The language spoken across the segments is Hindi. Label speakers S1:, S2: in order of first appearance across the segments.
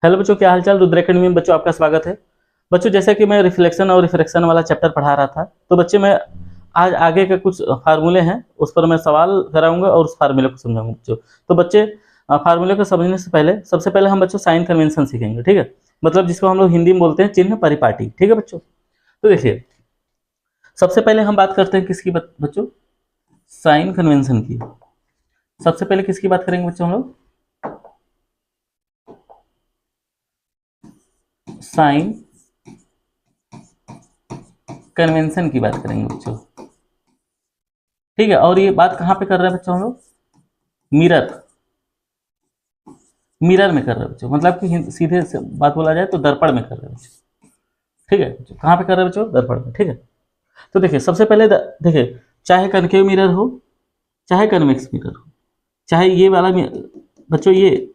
S1: हेलो बच्चों, क्या हालचाल। रुद्र एकेडमी में बच्चों आपका स्वागत है। बच्चों जैसा कि मैं रिफ्लेक्शन और रिफ्रैक्शन वाला चैप्टर पढ़ा रहा था, तो बच्चे मैं आज आगे के कुछ फार्मूले हैं उस पर मैं सवाल कराऊंगा और उस फार्मूले को समझाऊंगा बच्चों। तो बच्चे फार्मूले को समझने से पहले सबसे पहले हम बच्चों साइन कन्वेंशन सीखेंगे, ठीक है। मतलब जिसको हम लोग हिंदी में बोलते हैं चिन्ह परिपाटी, ठीक है बच्चों। तो देखिए, सबसे पहले हम बात करते हैं किसकी बच्चों, साइन कन्वेंशन की। सबसे पहले किसकी बात करेंगे बच्चों हम लोग, साइन कन्वेंशन की बात करेंगे बच्चों, ठीक है। और ये बात कहाँ पे कर रहे हैं बच्चों हम लोग, मिरर में कर रहे हैं बच्चों। मतलब कि सीधे से बात बोला जाए तो दर्पण में कर रहे हैं बच्चों, ठीक है। कहाँ पे कर रहे हैं बच्चों, दर्पण में, ठीक है। तो देखिए सबसे पहले देखिए, चाहे कनकेव मिरर हो चाहे कन्वेक्स मिरर हो, चाहे ये वाला बच्चों ये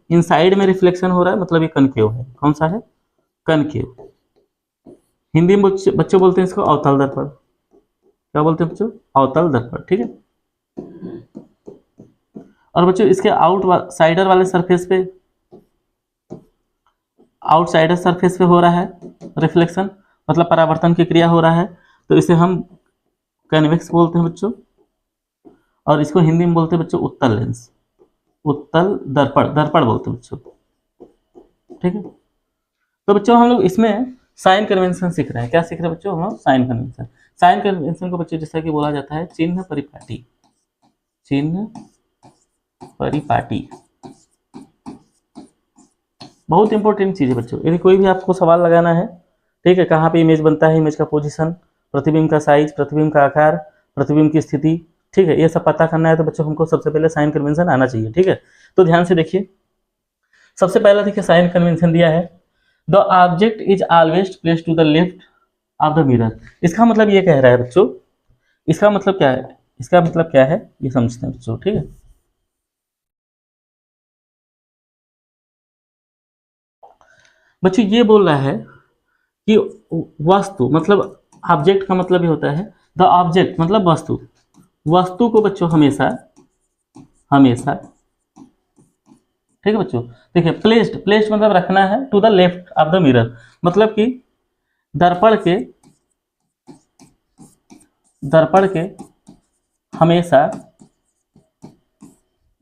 S1: इनसाइड में रिफ्लेक्शन हो रहा है, मतलब ये कनकेव है। कौन सा है, कनकेव। हिंदी में बच्चों बोलते हैं इसको अवतल दर्पण। क्या बोलते हैं बच्चों, अवतल दर्पण, ठीक है। और बच्चों इसके आउटसाइडर वाले सरफेस पे, आउटसाइडर सरफेस पे हो रहा है रिफ्लेक्शन, मतलब परावर्तन की क्रिया हो रहा है, तो इसे हम कन्वेक्स बोलते हैं बच्चों। और इसको हिंदी में बोलते हैं बच्चों उत्तल लेंस, उत्तल दर्पण, दर्पण बोलते हैं बच्चों, ठीक है। तो बच्चों हम लोग इसमें साइन कन्वेंशन सीख रहे हैं। क्या सीख रहे हैं बच्चों हम लोग, साइन कन्वेंशन। साइन कन्वेंशन को बच्चों जैसा कि बोला जाता है चिन्ह परिपाटी, चिन्ह परिपाटी। बहुत इंपॉर्टेंट चीज है बच्चों। यदि कोई भी आपको सवाल लगाना है, ठीक है, कहाँ पे इमेज बनता है, इमेज का पोजीशन, प्रतिबिंब का साइज, प्रतिबिंब का आकार, प्रतिबिंब की स्थिति, ठीक है, ये सब पता करना है तो बच्चों हमको सबसे पहले साइन कन्वेंशन आना चाहिए, ठीक है। तो ध्यान से देखिए, सबसे पहला देखिए साइन कन्वेंशन दिया है, the object is always place to the left of the mirror. इसका मतलब ये कह रहा है बच्चों, इसका मतलब क्या है, इसका मतलब क्या है ये समझते हैं बच्चों, ठीक है। बच्चों ये बोल रहा है कि वस्तु, मतलब ऑब्जेक्ट का मतलब ये होता है, द ऑब्जेक्ट मतलब वस्तु, वस्तु को बच्चों हमेशा हमेशा, ठीक है बच्चों। देखिए प्लेस्ड, प्लेस्ड मतलब रखना है, to the left of the mirror, मतलब कि दर्पण के, दर्पण के हमेशा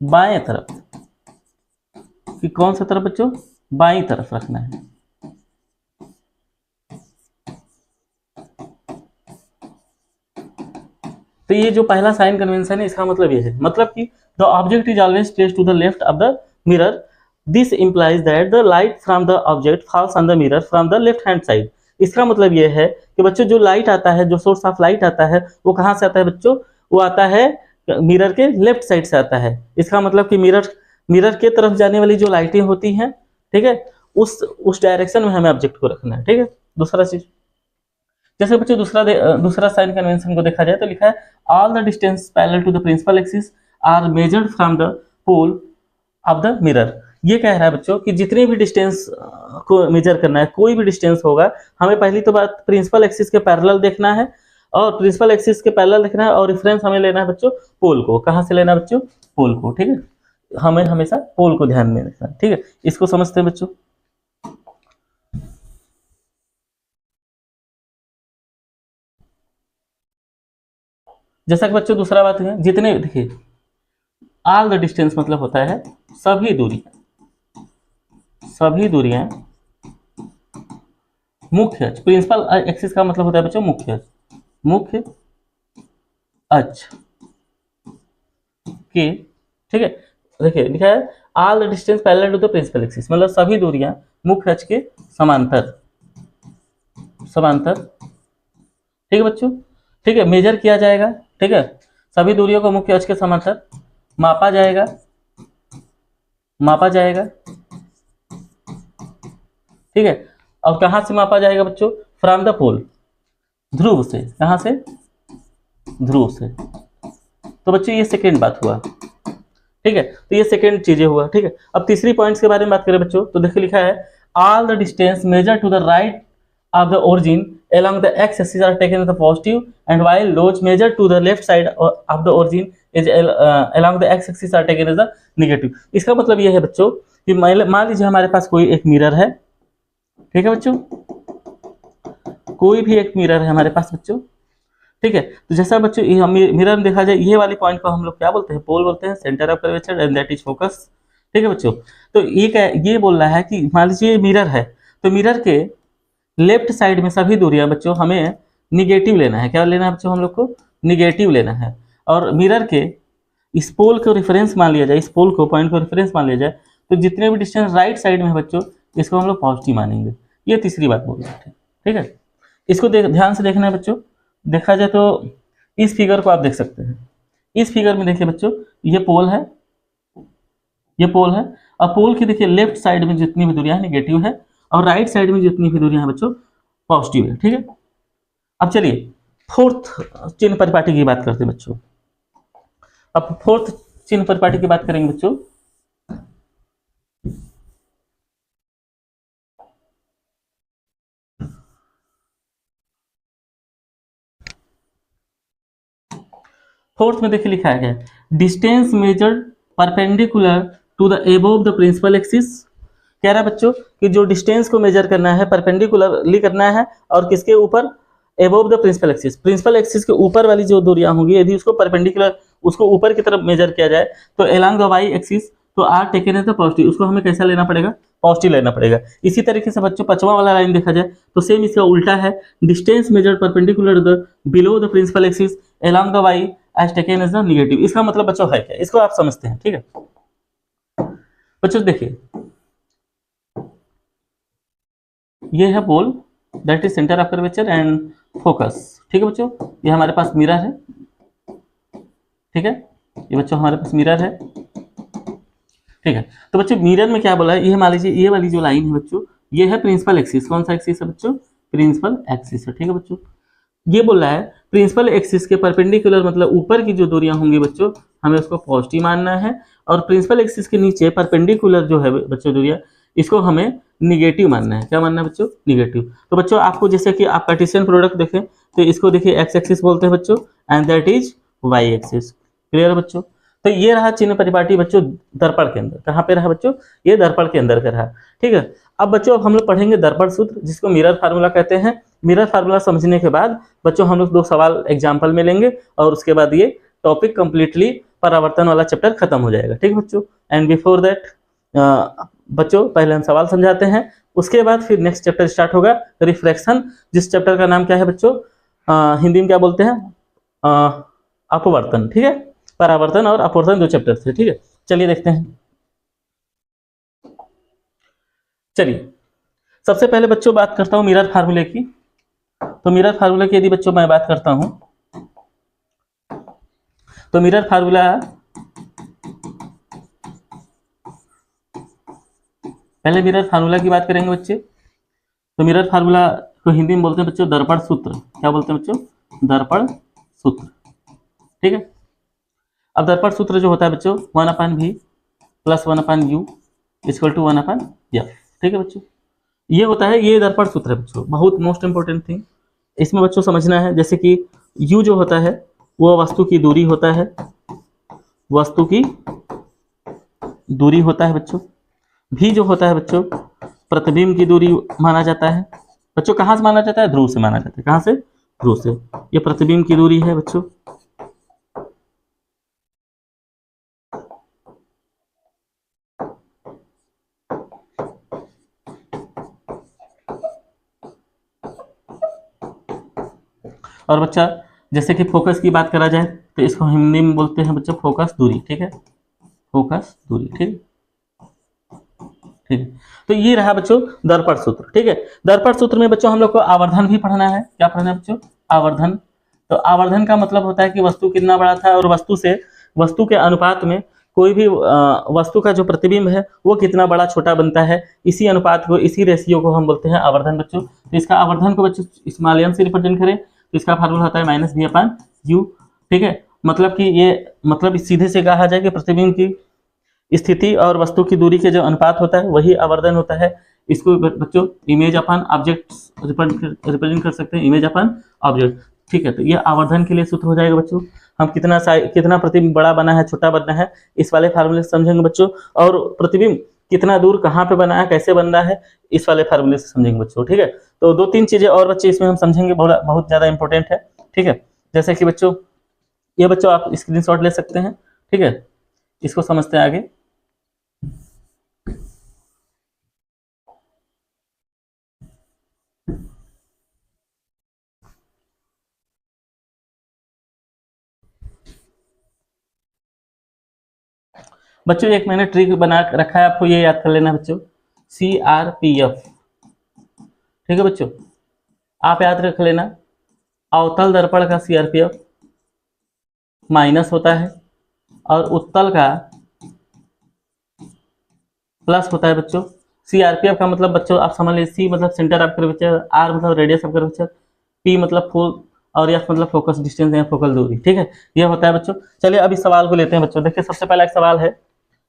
S1: बाएं तरफ, कि कौन सा तरफ बच्चों, बाईं तरफ रखना है। तो ये जो पहला साइन कन्वेंशन है इसका मतलब ये है, मतलब कि the object is always placed to the left of the mirror, this implies that the light from the object falls on the mirror from the left hand side. इसका मतलब ये है कि बच्चों जो लाइट आता है, जो सोर्स ऑफ लाइट आता है, वो कहाँ से आता है बच्चों, वो आता है मिरर के लेफ्ट साइड से आता है। इसका मतलब कि मिरर के तरफ जाने वाली जो लाइटें होती हैं, ठीक है, उस डायरेक्शन में हमें ऑब्जेक्ट को रखना है, ठीक है। दूसरा चीज, जैसे बच्चों दूसरा साइन कन्वेंशन को देखा जाए तो लिखा है all the distance parallel to the principal axis are measured from the pole of the mirror. ये कह रहा है बच्चों कि जितने भी डिस्टेंस को मेजर करना है, कोई भी डिस्टेंस होगा, हमें पहली तो बात प्रिंसिपल एक्सिस के पैरेलल देखना है, और प्रिंसिपल एक्सिस के पैरेलल देखना है, और रेफरेंस हमें लेना है बच्चों पोल को। कहाँ से लेना है बच्चों, पोल को, ठीक है। हमें हमेशा पोल को ध्यान में रखना है, ठीक है। इसको समझते हैं बच्चों। जैसा कि बच्चों दूसरा बात है, जितने देखिए ऑल द डिस्टेंस मतलब होता है सभी दूरियां, सभी दूरियां मुख्य अक्ष, प्रिंसिपल एक्सिस का मतलब होता है बच्चों मुख्य अक्ष, मुख्य अक्ष के, ठीक है। देखिए लिखा है all the distance parallel to the principal axis, मतलब सभी दूरियां मुख्य अक्ष के समांतर, समांतर, ठीक है बच्चों, ठीक है। मेजर किया जाएगा, ठीक है, सभी दूरियों को मुख्य अक्ष के समांतर मापा जाएगा, मापा जाएगा, ठीक है। और कहां से मापा जाएगा बच्चों, फ्रॉम द पोल, ध्रुव से। कहां से, ध्रुव से। तो बच्चों ये सेकेंड बात हुआ, ठीक है। तो ये सेकेंड चीजें हुआ, ठीक है। अब तीसरी पॉइंट्स के बारे में बात करें बच्चों, तो देखिए लिखा है all the distance measure to the right of the origin along the x-axis are taken as the positive, and while those measured to the left side of the origin is along the x-axis are taken as the negative। इसका मतलब ये है बच्चों कि मान लीजिए हमारे पास कोई एक मिरर है, ठीक है बच्चों, कोई भी एक मिरर है हमारे पास बच्चों, ठीक है। तो जैसा बच्चों मिरर में देखा जाए, ये वाली पॉइंट को हम लोग क्या बोलते हैं, पोल बोलते हैं, centre of curvature and that is focus, ठीक है बच्चों। तो ये बोल रहा है कि मान लीजिए मिरर है, तो मिरर के लेफ्ट साइड में सभी दूरियां बच्चों हमें निगेटिव लेना है। क्या लेना है बच्चों, हम लोग को निगेटिव लेना है। और मिरर के इस पोल को रेफरेंस मान लिया जाए, इस पोल को पॉइंट को रेफरेंस मान लिया जाए, तो जितने भी डिस्टेंस राइट साइड में है बच्चों, इसको हम लोग पॉजिटिव मानेंगे। ये तीसरी बात बोल रहे थे, ठीक है। इसको ध्यान से देखना है बच्चों। देखा जाए तो इस फिगर को आप देख सकते हैं। इस फिगर में देखिए बच्चों, ये पोल है, ये पोल है, और पोल की देखिए लेफ्ट साइड में जितनी भी दूरियां नेगेटिव है, और राइट साइड में जितनी भी दूरियां हैं बच्चों पॉजिटिव है, ठीक है। अब चलिए फोर्थ चिन्ह परिपाटी की बात करते हैं बच्चों। अब फोर्थ चिन्ह परिपाटी की बात करेंगे बच्चों। फोर्थ में देखिए लिखा है distance measured perpendicular to the above the principal axis. कह रहा है बच्चों कि जो डिस्टेंस को मेजर करना है परपेंडिकुलरली करना है, और किसके ऊपर, above the principal axis. Principal axis के ऊपर वाली जो दूरियां होंगी, यदि उसको परपेंडिकुलर, उसको ऊपर की तरफ मेजर किया जाए, तो एलॉन्ग द वाई एक्सिस, तो are taken as the positive, उसको हमें कैसा लेना पड़ेगा, पॉजिटिव लेना पड़ेगा। इसी तरीके से बच्चों पांचवा वाला लाइन देखा जाए तो सेम इसका उल्टा है, distance measured perpendicular the below the principal axis along the y as taken as the negative. इसका मतलब बच्चों है क्या, इसको आप समझते हैं, ठीक है बच्चों। देखिए ये है pole, that is centre of curvature and focus, ठीक है बच्चों। ये हमारे पास मिरर है, ठीक है, ये बच्चों हमारे पास मिरर है, ठीक है। तो बच्चों मिरर में क्या बोला है, ये मान लीजिए ये वाली जो लाइन है बच्चों, ये है प्रिंसिपल एक्सिस। कौन सा एक्सिस है बच्चों, प्रिंसिपल एक्सिस है, ठीक है बच्चों। ये बोल रहा है प्रिंसिपल एक्सिस के परपेंडिकुलर, मतलब ऊपर की जो दूरियां होंगी बच्चों, हमें उसको पॉजिटिव मानना है, और प्रिंसिपल एक्सिस के नीचे परपेंडिकुलर जो है बच्चों दूरियां, इसको हमें निगेटिव मानना है। क्या मानना है बच्चों, निगेटिव। तो बच्चों आपको जैसे कि आप कार्टेशियन प्रोडक्ट देखें तो इसको देखिए एक्स एक्सिस बोलते हैं बच्चों, and that is y axis. Clear है बच्चों। तो ये रहा चिन्ह परिपाटी बच्चों दर्पण के अंदर। कहाँ पे रहा बच्चों, ये दर्पण के अंदर का रहा, ठीक है। अब बच्चों अब हम लोग पढ़ेंगे दर्पण सूत्र, जिसको मिरर फार्मूला कहते हैं। मिरर फार्मूला समझने के बाद बच्चों हम लोग 2 सवाल एग्जाम्पल में लेंगे, और उसके बाद ये टॉपिक कंप्लीटली परावर्तन वाला चैप्टर खत्म हो जाएगा, ठीक है बच्चों। एंड बिफोर दैट बच्चों पहले हम सवाल समझाते हैं, उसके बाद फिर नेक्स्ट चैप्टर स्टार्ट होगा, रिफ्रैक्शन, जिस चैप्टर का नाम क्या है बच्चों, हिंदी में क्या बोलते हैं, अपवर्तन, ठीक है। परावर्तन और अपवर्तन 2 चैप्टर थे, ठीक है। चलिए देखते हैं। चलिए सबसे पहले बच्चों बात करता हूं मिरर फार्मूले की। तो मिरर फार्मूले की यदि बच्चों मैं बात करता हूं, तो मिरर फार्मूला, पहले मिरर फार्मूला की बात करेंगे बच्चे। तो मिरर फार्मूला को हिंदी में बोलते हैं बच्चों दर्पण सूत्र। क्या बोलते हैं बच्चों, दर्पण सूत्र, ठीक है। अब दर्पण सूत्र जो होता है बच्चों 1/v + 1/u = 1/f, ठीक है बच्चों। ये होता है, ये दर्पण सूत्र है बच्चों, बहुत मोस्ट इंपोर्टेंट थिंग इसमें बच्चों समझना है। जैसे कि u जो होता है वो वस्तु की दूरी होता है, वस्तु की दूरी होता है बच्चों। v जो होता है बच्चों प्रतिबिंब की दूरी माना जाता है बच्चों। कहाँ से माना जाता है, ध्रुव से माना जाता है। कहाँ से, ध्रुव से। ये प्रतिबिंब की दूरी है बच्चों। और बच्चा जैसे कि फोकस की बात करा जाए तो इसको हिंदी में बोलते हैं बच्चों फोकस दूरी, ठीक है, फोकस दूरी, ठीक है, ठीक है। तो ये रहा बच्चों दर्पण सूत्र, ठीक है। दर्पण सूत्र में बच्चों हम लोग को आवर्धन भी पढ़ना है। क्या पढ़ना है बच्चों, आवर्धन। तो आवर्धन का मतलब होता है कि वस्तु कितना बड़ा था, और वस्तु के अनुपात में कोई भी वस्तु का जो प्रतिबिंब है वो कितना बड़ा छोटा बनता है, इसी अनुपात को, इसी रेशियो को हम बोलते हैं आवर्धन बच्चों। तो इसका आवर्धन को बच्चों स्मॉल n से रिप्रेजेंट करें तो इसका फार्मूला होता है -v/u, ठीक है। मतलब कि ये, मतलब सीधे से कहा जाए कि प्रतिबिंब की स्थिति और वस्तु की दूरी के जो अनुपात होता है वही आवर्धन होता है। इसको बच्चों इमेज अपन ऑब्जेक्ट रिप्रेजेंट कर सकते हैं, इमेज अपन ऑब्जेक्ट, ठीक है। तो ये आवर्धन के लिए सूत्र हो जाएगा बच्चों। हम कितना प्रतिबिंब बड़ा बना है, छोटा बना है, इस वाले फार्मूले से समझेंगे बच्चों। और प्रतिबिंब कितना दूर कहाँ पे बना है, कैसे बन रहा है, इस वाले फार्मूले से समझेंगे बच्चों। ठीक है, तो 2-3 चीजें और बच्चे इसमें हम समझेंगे, बहुत ज्यादा इंपॉर्टेंट है। ठीक है, जैसे कि बच्चों ये बच्चों आप स्क्रीनशॉट ले सकते हैं। ठीक है, इसको समझते हैं आगे। बच्चों एक मैंने ट्रिक बना रखा है, आपको ये याद कर लेना बच्चों, CRPF। ठीक है बच्चों, आप याद रख लेना, अवतल दर्पण का CRPF माइनस होता है और उत्तल का प्लस होता है बच्चों। CRPF का मतलब बच्चों आप समझ लीजिए, C मतलब सेंटर ऑफ कर्वेचर, R मतलब रेडियस ऑफ कर्वेचर, P मतलब फुल और F मतलब फोकस डिस्टेंस या फोकल दूरी। ठीक है, ये होता है बच्चों। चलिए अब इस सवाल को लेते हैं बच्चों। देखिए सबसे पहला एक सवाल है,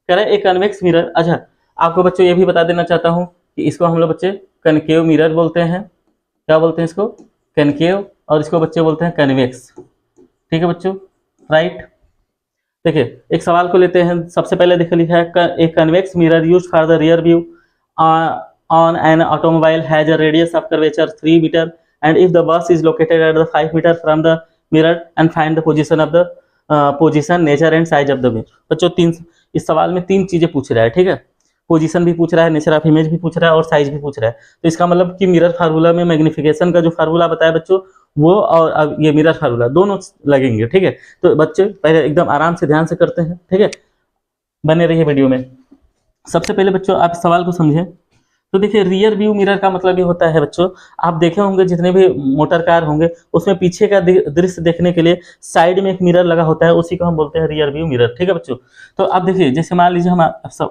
S1: कह रहे हैं एक कन्वेक्स मिरर। अच्छा, आपको बच्चों ये भी बता देना चाहता हूँ कि इसको हम लोग बच्चे कनकेव मिरर बोलते हैं। क्या बोलते हैं इसको? कनकेव। और इसको बच्चे बोलते हैं कन्वेक्स। ठीक है बच्चों, राइट। देखिए एक सवाल को लेते हैं। सबसे पहले देखिए लिखा है, एक convex mirror used for the rear view on an automobile has a radius of curvature 3 meter, and if the bus is located at the 5 meter from the mirror and find the position of the position, nature and size of the mirror। बच्चों इस सवाल में 3 चीजें पूछ रहा है। ठीक है, पोजीशन भी पूछ रहा है, नेचर ऑफ इमेज भी पूछ रहा है और साइज भी पूछ रहा है। तो इसका मतलब कि मिरर फार्मूला में मैग्निफिकेशन का जो फार्मूला बताया बच्चों, वो और अब ये मिरर फार्मूला दोनों लगेंगे। ठीक है, तो बच्चे पहले एकदम आराम से ध्यान से करते हैं। ठीक है, बने रहिए वीडियो में। सबसे पहले बच्चों आप सवाल को समझें। तो देखिए रियर व्यू मिरर का मतलब ये होता है बच्चों, आप देखे होंगे जितने भी मोटर कार होंगे उसमें पीछे का दृश्य देखने के लिए साइड में एक मिरर लगा होता है, उसी को हम बोलते हैं रियर व्यू मिरर। ठीक है बच्चों, तो अब देखिए जैसे मान लीजिए हम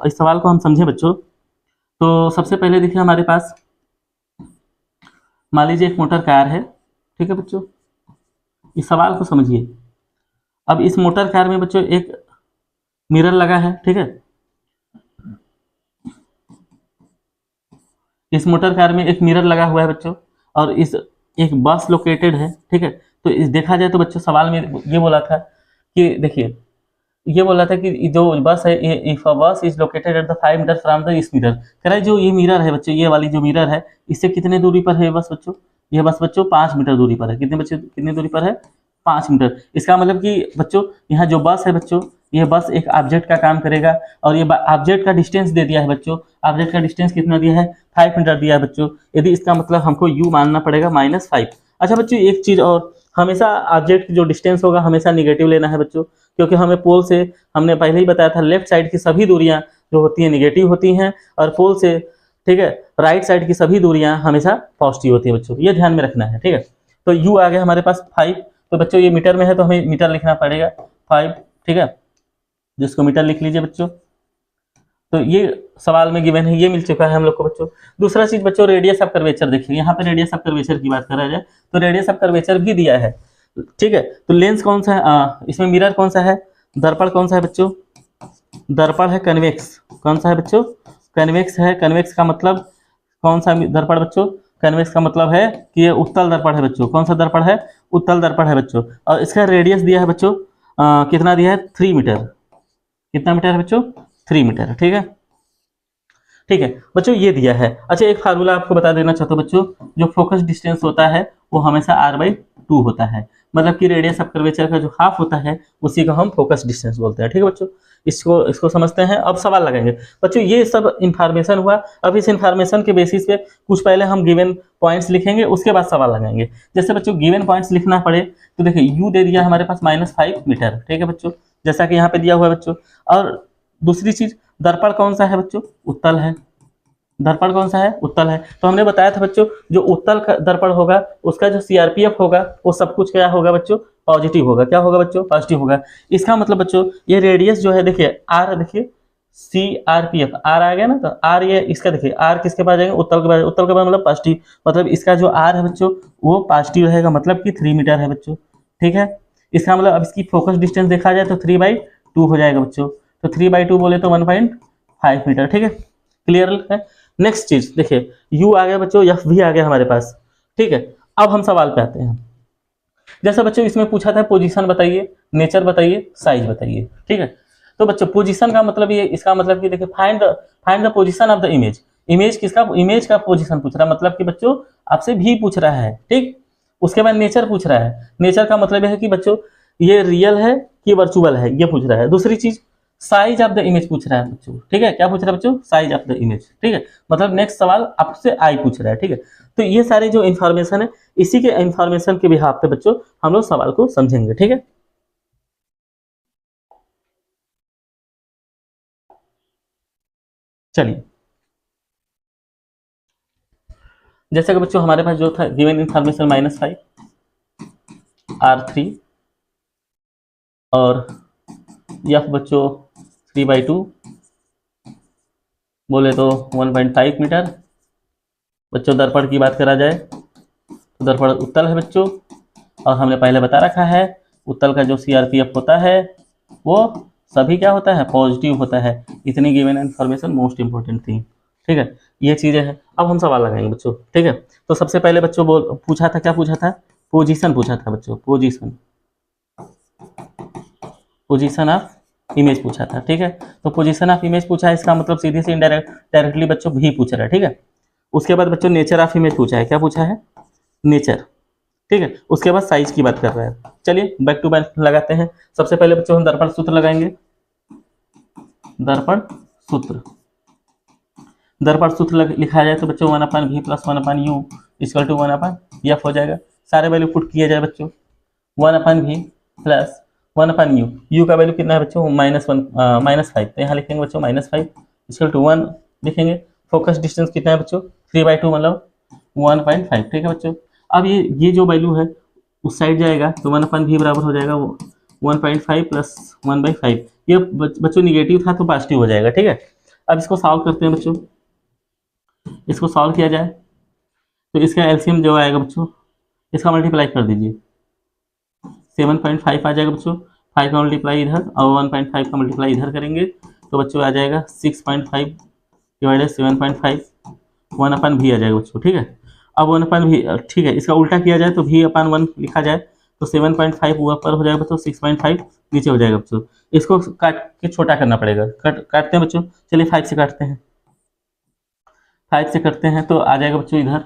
S1: इस सवाल को हम समझें बच्चों। तो सबसे पहले देखिए हमारे पास मान लीजिए एक मोटर कार है। ठीक है बच्चों, इस सवाल को समझिए। अब इस मोटर कार में बच्चों एक मिरर लगा है। ठीक है, इस मोटर कार में एक मिरर लगा हुआ है बच्चों, और इस एक बस लोकेटेड है। ठीक है, तो इस देखा जाए तो बच्चों सवाल में ये बोला था कि देखिए ये बोला था कि जो बस है, if a bus is located at the 5 metre from the इस मिरर, कह रहा है जो ये मिरर है बच्चों, ये वाली जो मिरर है, इससे कितने दूरी पर है बस बच्चों? ये बस बच्चों 5 मीटर दूरी पर है। कितनी दूरी पर है? 5 मीटर। इसका मतलब कि बच्चों यहाँ जो बस है बच्चों, ये बस एक ऑब्जेक्ट का काम करेगा, और ये ऑब्जेक्ट का डिस्टेंस दे दिया है बच्चों। ऑब्जेक्ट का डिस्टेंस कितना दिया है? 5 मीटर दिया है बच्चों। यदि इसका मतलब हमको u मानना पड़ेगा -5। अच्छा बच्चों एक चीज़ और, हमेशा ऑब्जेक्ट जो डिस्टेंस होगा हमेशा निगेटिव लेना है बच्चों, क्योंकि हमें पोल से, हमने पहले ही बताया था, लेफ्ट साइड की सभी दूरियां जो होती हैं निगेटिव होती हैं, और पोल से ठीक है राइट साइड की सभी दूरियां हमेशा पॉजिटिव होती हैं बच्चों, ये ध्यान में रखना है। ठीक है, तो u आ गया हमारे पास 5। तो बच्चों ये मीटर में है तो हमें मीटर लिखना पड़ेगा 5। ठीक है, जिसको मीटर लिख लीजिए बच्चों। तो ये सवाल में गिवन है, ये मिल चुका है हम लोग को बच्चों। दूसरा चीज बच्चों, रेडियस ऑफ कर्वेचर देखिए, यहाँ पे रेडियस ऑफ कर्वेचर की बात करा जाए तो रेडियस ऑफ कर्वेचर भी दिया है। ठीक है, तो लेंस कौन सा है, इसमें मिरर कौन सा है, दर्पण कौन सा है बच्चों? दर्पण है कन्वेक्स। कौन सा है बच्चों? कन्वेक्स है। कन्वेक्स का मतलब कौन सा दर्पण बच्चों? कन्वेक्स का मतलब है कि ये उत्तल दर्पण है बच्चों। कौन सा दर्पण है? उत्तल दर्पण है बच्चों। और इसका रेडियस दिया है बच्चों, कितना दिया है? 3 मीटर। कितना मीटर है बच्चों? 3 मीटर। ठीक है, ठीक है बच्चों ये दिया है। अच्छा एक फार्मूला आपको बता देना चाहता हूँ बच्चों, जो फोकस डिस्टेंस होता है वो हमेशा r/2 होता है, मतलब कि रेडियस ऑफ कर्वेचर का जो हाफ होता है उसी को हम फोकस डिस्टेंस बोलते हैं। ठीक है बच्चों, इसको समझते हैं। अब सवाल लगाएंगे बच्चों, ये सब इंफॉर्मेशन हुआ। अब इस इंफॉर्मेशन के बेसिस पे कुछ पहले हम गिवन पॉइंट्स लिखेंगे, उसके बाद सवाल लगाएंगे। जैसे बच्चों गिवन पॉइंट्स लिखना पड़े तो देखिए u दे दिया हमारे पास -5 मीटर। ठीक है बच्चों, जैसा कि यहाँ पे दिया हुआ है बच्चों। और दूसरी चीज, दर्पण कौन सा है बच्चों? उत्तल है। दर्पण कौन सा है? उत्तल है। तो हमने बताया था बच्चों, जो उत्तल दर्पण होगा उसका जो CRPF होगा वो सब कुछ क्या होगा बच्चों? पॉजिटिव होगा। क्या होगा बच्चों? पॉजिटिव होगा। इसका मतलब बच्चों ये रेडियस जो है देखिए r, देखिए CRPF r आ गया ना, तो r ये इसका देखिए r किसके पास जाएंगे? उत्तल के पास। उत्तल के पास मतलब पॉजिटिव, मतलब इसका जो r है बच्चों वो पॉजिटिव रहेगा, मतलब कि 3 मीटर है बच्चों। ठीक है, इसका मतलब अब इसकी फोकस डिस्टेंस देखा जाए तो 3/2 हो जाएगा बच्चों। तो 3/2 बोले तो 1.5 मीटर। ठीक है, क्लियर है। नेक्स्ट चीज देखिए, u आ गया बच्चों, f भी आ गया हमारे पास। ठीक है, अब हम सवाल पे आते हैं। जैसा बच्चों इसमें पूछा था पोजीशन बताइए, नेचर बताइए, साइज बताइए। ठीक है, तो बच्चों पोजीशन का मतलब ये, इसका मतलब कि देखिए find the position of the image. Image का पोजीशन पूछ रहा है, मतलब कि बच्चों आपसे भी पूछ रहा है, ठीक। उसके बाद नेचर पूछ रहा है। नेचर का मतलब यह है कि बच्चों ये रियल है कि वर्चुअल है, ये पूछ रहा है। दूसरी चीज साइज ऑफ द इमेज पूछ रहा है बच्चों, ठीक है। क्या पूछ रहा है बच्चों? साइज ऑफ द इमेज, ठीक है। मतलब नेक्स्ट सवाल आपसे आई पूछ रहा है, ठीक है। तो ये सारे जो इन्फॉर्मेशन है, इसी के इन्फॉर्मेशन के बिहाफ पे बच्चों हम लोग सवाल को समझेंगे, ठीक है। चलिए, जैसे कि बच्चों हमारे पास जो था गिवन इन्फॉर्मेशन -5 R3 और F बच्चों 3/2, बोले तो 1.5 मीटर। बच्चों दर्पण की बात करा जाए तो दर्पण उत्तल है बच्चों, और हमने पहले बता रखा है उत्तल का जो CRPF होता है वो सभी क्या होता है? पॉजिटिव होता है। इतनी गिवन इन्फॉर्मेशन मोस्ट इंपॉर्टेंट थी, ठीक है। ये चीजें हैं। अब हम सवाल लगाएंगे बच्चों, ठीक है। तो सबसे पहले बच्चों पूछा था, क्या पूछा था? पोजीशन पूछा था बच्चों, पोजीशन ऑफ इमेज पूछा था, ठीक है। तो पोजीशन ऑफ इमेज पूछा है, इसका मतलब सीधे से डायरेक्टली बच्चों भी पूछ रहा है, ठीक है। उसके बाद बच्चों नेचर ऑफ इमेज पूछा है। क्या पूछा है? नेचर, ठीक है। उसके बाद साइज की बात कर रहा है। चलिए बैक टू बैक लगाते हैं। सबसे पहले बच्चों हम दर्पण सूत्र लगाएंगे। दर्पण सूत्र, दर्पण सूत्र लिखा जाए तो बच्चों 1/v + 1/u = 1/f हो जाएगा। सारे वैल्यू पुट किया जाए बच्चों। 1/v + 1/u, u का वैल्यू कितना है बच्चों? -5, तो यहाँ लिखेंगे बच्चों -5 = 1 लिखेंगे। फोकस डिस्टेंस कितना है बच्चों? 3/2 मतलब 1.5, ठीक है बच्चों। अब ये जो वैल्यू है उस साइड जाएगा तो 1/v बराबर हो जाएगा वो 1.5 + 1/5। ये बच्चों निगेटिव था तो पॉजिटिव हो जाएगा, ठीक है। अब इसको सॉल्व करते हैं बच्चों। इसको सॉल्व किया जाए तो इसका एलसीएम जो आएगा बच्चों, इसका मल्टीप्लाई कर दीजिए। 7.5 आ जाएगा बच्चों। 5 का मल्टीप्लाई इधर और 1.5 का मल्टीप्लाई इधर करेंगे तो बच्चों आ जाएगा 6.5 / 7.5, 1/v आ जाएगा बच्चों, ठीक है। अब 1/v, ठीक है। इसका उल्टा किया जाए तो v/1 लिखा जाए तो 7.5 ऊपर हो जाएगा बच्चों, 6.5 नीचे हो जाएगा बच्चों। इसको काट के छोटा करना पड़ेगा। काटते हैं बच्चों। चलिए 5 से काटते हैं। 5 से करते हैं तो आ जाएगा बच्चों इधर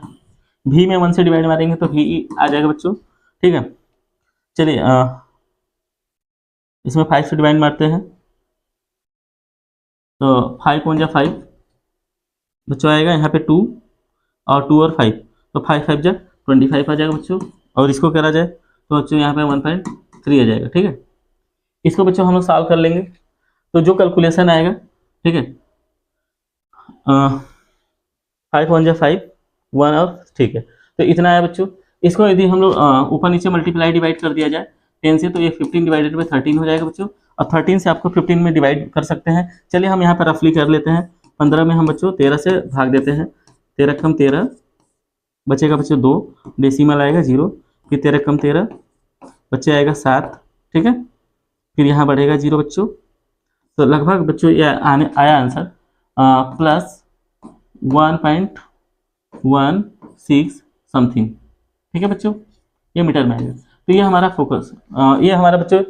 S1: v में 1 से डिवाइड मारेंगे तो v आ जाएगा बच्चों, ठीक है। चलिए इसमें 5 से डिवाइड मारते हैं तो 5 × 5 बच्चों आएगा यहाँ पे 2 और 2 और 5, तो 5 5 जा 25 आ जाएगा बच्चों। और इसको करा जाए तो बच्चों यहाँ पे 1.3 आ जाएगा, ठीक है। इसको बच्चों हम लोग सॉल्व कर लेंगे तो जो कैलकुलेशन आएगा, ठीक है, 5 × 5 1 और, ठीक है। तो इतना है बच्चों। इसको यदि हम लोग ऊपर नीचे मल्टीप्लाई डिवाइड कर दिया जाए 10 से तो ये 15/13 हो जाएगा बच्चों। और 13 से आपको 15 में डिवाइड कर सकते हैं। चलिए हम यहाँ पर रफली कर लेते हैं। 15 में हम बच्चों 13 से भाग देते हैं। 13 कम 13 बचेगा बच्चों 2, डेसिमल आएगा 0, फिर 13 कम 13 बच्चे आएगा 7, ठीक है। फिर यहाँ बढ़ेगा 0 बच्चों। तो लगभग बच्चों ये आया आंसर +1.16 समथिंग, ठीक है बच्चों। ये मीटर में आएगा। तो ये हमारा फोकस, ये हमारा बच्चों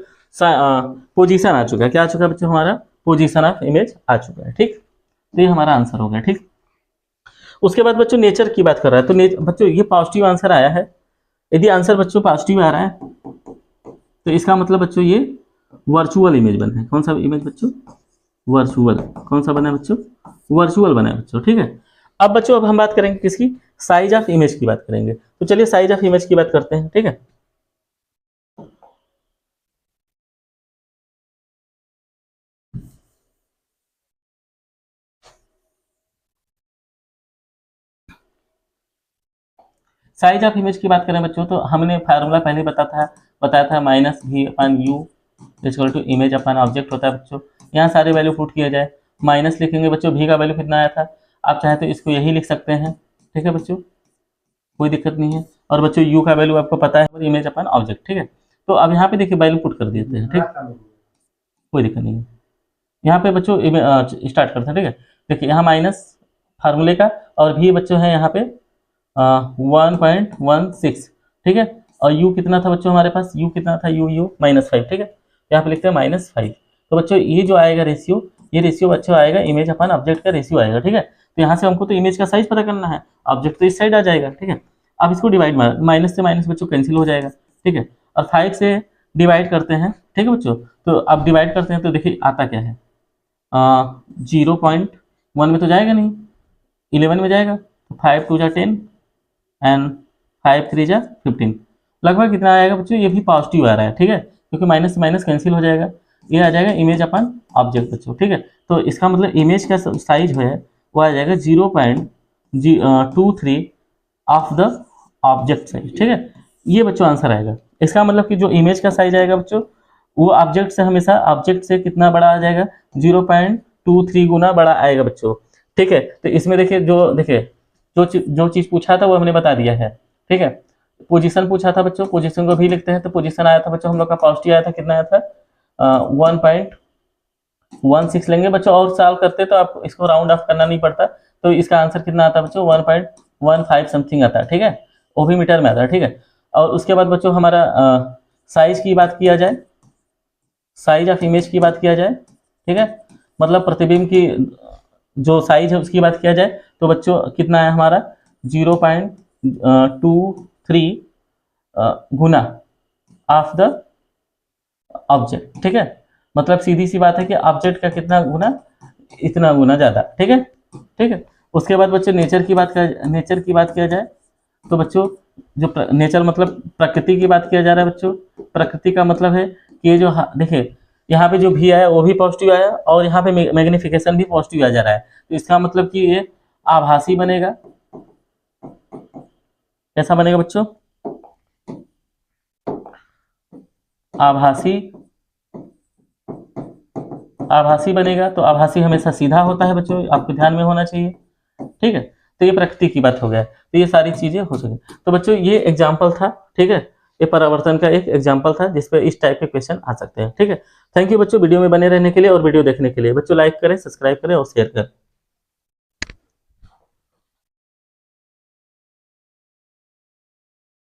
S1: पोजीशन आ चुका है। क्या आ चुका है बच्चों? हमारा पोजीशन ऑफ इमेज आ चुका है, ठीक। तो ये हमारा आंसर हो गया, ठीक। उसके बाद बच्चों नेचर की बात कर रहा है तो बच्चों ये पॉजिटिव आंसर आया है। यदि आंसर बच्चों पॉजिटिव आ रहा है तो इसका मतलब बच्चों ये वर्चुअल इमेज बना है। कौन सा इमेज बच्चों? वर्चुअल। कौन सा बना है बच्चों? वर्चुअल बना है बच्चों, ठीक है। अब बच्चों अब हम बात करेंगे किसकी? साइज ऑफ इमेज की बात करेंगे। तो चलिए साइज ऑफ इमेज की बात करते हैं, ठीक है। साइज ऑफ इमेज की बात करें बच्चों तो हमने फार्मूला पहले बताया था -v/u = इमेज अपन ऑब्जेक्ट होता है बच्चों। यहाँ सारे वैल्यू पुट किया जाए, माइनस लिखेंगे बच्चों। v का वैल्यू कितना आया था? आप चाहे तो इसको यही लिख सकते हैं, ठीक है बच्चों, कोई दिक्कत नहीं है। और बच्चों u का वैल्यू आपको पता है, इमेज अपन ऑब्जेक्ट, ठीक है। तो अब यहाँ पे देखिए वैल्यू पुट कर देते हैं, ठीक, कोई दिक्कत नहीं है। यहाँ पे बच्चों स्टार्ट करते हैं, ठीक है। देखिए यहाँ माइनस फार्मूले का और v बच्चों है यहाँ पे 1.16, ठीक है। और u कितना था बच्चों हमारे पास? u कितना था? u -5, ठीक है। यहाँ पे लिखते हैं -5। तो बच्चों ये जो आएगा रेशियो, ये रेशियो बच्चों आएगा इमेज अपन ऑब्जेक्ट का रेशियो आएगा, ठीक है। तो यहाँ से हमको तो इमेज का साइज पता करना है, ऑब्जेक्ट तो इस साइड आ जाएगा, ठीक है। अब इसको डिवाइड, माइनस से माइनस बच्चों कैंसिल हो जाएगा, ठीक है। और 5 से डिवाइड करते हैं, ठीक है बच्चों। तो अब डिवाइड करते हैं तो देखिए आता क्या है, 0.1 में तो जाएगा नहीं, 11 में जाएगा। तो 5 2 जा 10 एंड 5 3 जा 15, लगभग कितना आएगा बच्चों, ये भी पॉजिटिव आ रहा है, ठीक है, क्योंकि माइनस से माइनस कैंसिल हो जाएगा, ये आ जाएगा इमेज अपन ऑब्जेक्ट बच्चों, ठीक है। तो इसका मतलब इमेज का साइज जो है वो आ जाएगा 0.23 ऑफ द ऑब्जेक्ट साइज, ठीक है। ये बच्चों आंसर आएगा। इसका मतलब कि जो इमेज का साइज आएगा बच्चों वो ऑब्जेक्ट से हमेशा ऑब्जेक्ट से कितना बड़ा आ जाएगा, 0.23 गुना बड़ा आएगा बच्चों, ठीक है। तो इसमें देखिए जो चीज पूछा था वो हमने बता दिया है, ठीक है। पोजीशन पूछा था बच्चों, पोजीशन को भी लिखते हैं। तो पोजीशन आया था बच्चों हम लोग का पॉजिटिव आया था, कितना आया था 1.16 लेंगे बच्चों, और सॉल्व करते तो आप इसको राउंड ऑफ करना नहीं पड़ता। तो इसका आंसर कितना आता है बच्चों 1.15 समथिंग आता है, ठीक है, वो भी मीटर में आता है, ठीक है। और उसके बाद बच्चों हमारा साइज की बात किया जाए, साइज ऑफ इमेज की बात किया जाए, ठीक है, मतलब प्रतिबिंब की जो साइज है उसकी बात किया जाए, तो बच्चों कितना है हमारा 0.23 गुना ऑफ द ऑब्जेक्ट, ठीक है। मतलब सीधी सी बात है कि ऑब्जेक्ट का कितना गुना, इतना गुना ज्यादा, ठीक है, ठीक है। उसके बाद बच्चों नेचर की बात किया जाए तो बच्चों जो नेचर मतलब प्रकृति की बात किया जा रहा है बच्चों। प्रकृति का मतलब है कि ये जो देखिए यहाँ पे जो भी आया वो भी पॉजिटिव आया और यहाँ पे मैग्निफिकेशन भी पॉजिटिव आ जा रहा है। तो इसका मतलब कि ये आभासी बनेगा। कैसा बनेगा बच्चों, आभासी बनेगा। तो आभासी हमेशा सीधा होता है बच्चों, आपको ध्यान में होना चाहिए, ठीक है। तो ये प्रकृति की बात हो गया, तो ये सारी चीजें हो सके। तो बच्चों ये एग्जाम्पल था, ठीक है, ये परावर्तन का एक एग्जाम्पल था जिसपे इस टाइप के क्वेश्चन आ सकते हैं, ठीक है। थैंक यू बच्चों वीडियो में बने रहने के लिए और वीडियो देखने के लिए। बच्चों लाइक करें, सब्सक्राइब करें और शेयर करें।